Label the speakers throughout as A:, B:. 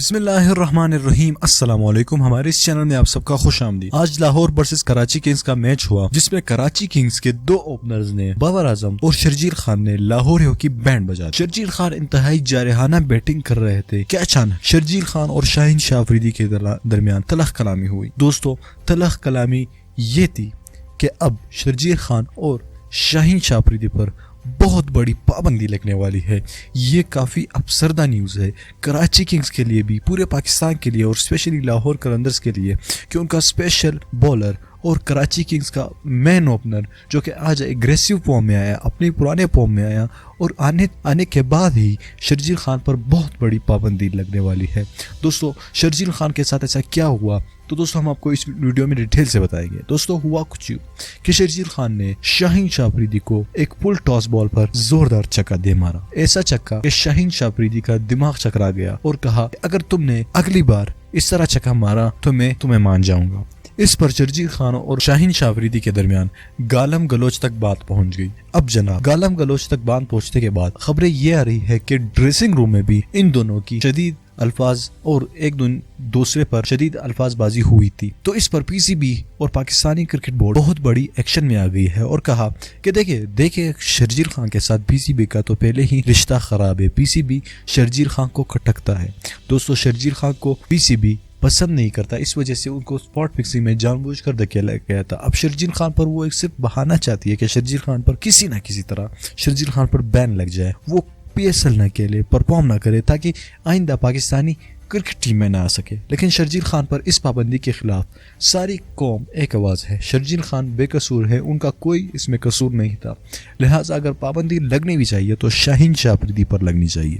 A: بسم اللہ الرحمن الرحیم، السلام علیکم۔ ہمارے اس چینل میں آپ سب کا خوش آمدید۔ آج لاہور ورسز کراچی کنگز کا میچ ہوا، جس میں کراچی کنگز کے دو اوپنرز نے بابر اعظم اور شرجیل خان نے لاہور ہاکی بینڈ بجا دیا۔ شرجیل خان انتہائی جارحانہ بیٹنگ کر رہے تھے کہ اچانک شرجیل خان اور شاہین شاہ آفریدی کے درمیان تلخ کلامی ہوئی۔ دوستو، تلخ کلامی یہ تھی کہ اب شرجیل خان اور شاہین شاہ آفریدی پر بہت بڑی پابندی لگنے والی ہے۔ یہ کافی افسردہ نیوز ہے کراچی کنگز کے لیے بھی، پورے پاکستان کے لیے، اور اسپیشلی لاہور قلندرز کے لیے، کہ ان کا اسپیشل بولر اور کراچی کنگز کا مین اوپنر جو کہ آج اگریسو فارم میں آیا، اپنے پرانے فارم میں آیا، اور آنے کے بعد ہی شرجیل خان پر بہت بڑی پابندی لگنے والی ہے۔ دوستو، شرجیل خان کے ساتھ ایسا کیا ہوا تو دوستو ہم آپ کو اس ویڈیو میں ڈیٹیل سے بتائیں گے۔ دوستو، ہوا کچھ کہ شرجیل خان نے شاہین شاہ آفریدی کو ایک فل ٹاس بال پر زوردار چکا دے مارا، ایسا چکا کہ شاہین شاہ آفریدی کا دماغ چکرا گیا اور کہا کہ اگر تم نے اگلی بار اس طرح چکا مارا تو میں تمہیں مان جاؤں گا۔ اس پر شرجیل خان اور شاہین شاہ آفریدی کے درمیان گالم گلوچ تک بات پہنچ گئی۔ اب جناب، گالم گلوچ تک بات پہنچنے کے بعد خبریں یہ آ رہی ہے کہ ڈریسنگ روم میں بھی ان دونوں کی شدید الفاظ اور ایک دوسرے پر شدید الفاظ بازی ہوئی تھی۔ تو اس پر پی سی بی اور پاکستانی کرکٹ بورڈ بہت بڑی ایکشن میں آ گئی ہے اور کہا کہ دیکھیں شرجیل خان کے ساتھ پی سی بی کا تو پہلے ہی رشتہ خراب ہے، پی سی بی شرجیل خان کو کھٹکتا ہے۔ دوستو، شرجیل خان کو پی سی بی پسند نہیں کرتا، اس وجہ سے ان کو اسپاٹ فکسنگ میں جان بوجھ کر دھکیلا گیا تھا۔ اب شرجیل خان پر وہ ایک صرف بہانہ چاہتی ہے کہ شرجیل خان پر کسی نہ کسی طرح شرجیل خان پر بین لگ جائے، وہ پی ایس ایل نہ کھیلے، پرفارم نہ کرے، تاکہ آئندہ پاکستانی کرکٹ ٹیم میں نہ آ سکے۔ لیکن شرجیل خان پر اس پابندی کے خلاف ساری قوم ایک آواز ہے۔ شرجیل خان بے قصور ہے، ان کا کوئی اس میں قصور نہیں تھا، لہٰذا اگر پابندی لگنی بھی چاہیے تو شاہین شاہ آفریدی پر لگنی چاہیے۔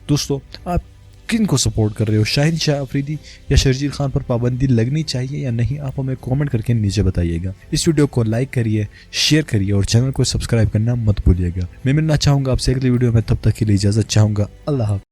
A: دوستو، آپ کن کو سپورٹ کر رہے ہو، شاہین شاہ آفریدی یا شرجیل خان پر پابندی لگنی چاہیے یا نہیں؟ آپ ہمیں کامنٹ کر کے نیچے بتائیے گا۔ اس ویڈیو کو لائک کریے، شیئر کریے اور چینل کو سبسکرائب کرنا مت بھولیے گا۔ میں ملنا چاہوں گا آپ سے اگلی ویڈیو میں، تب تک کے لیے اجازت چاہوں گا۔ اللہ حافظ۔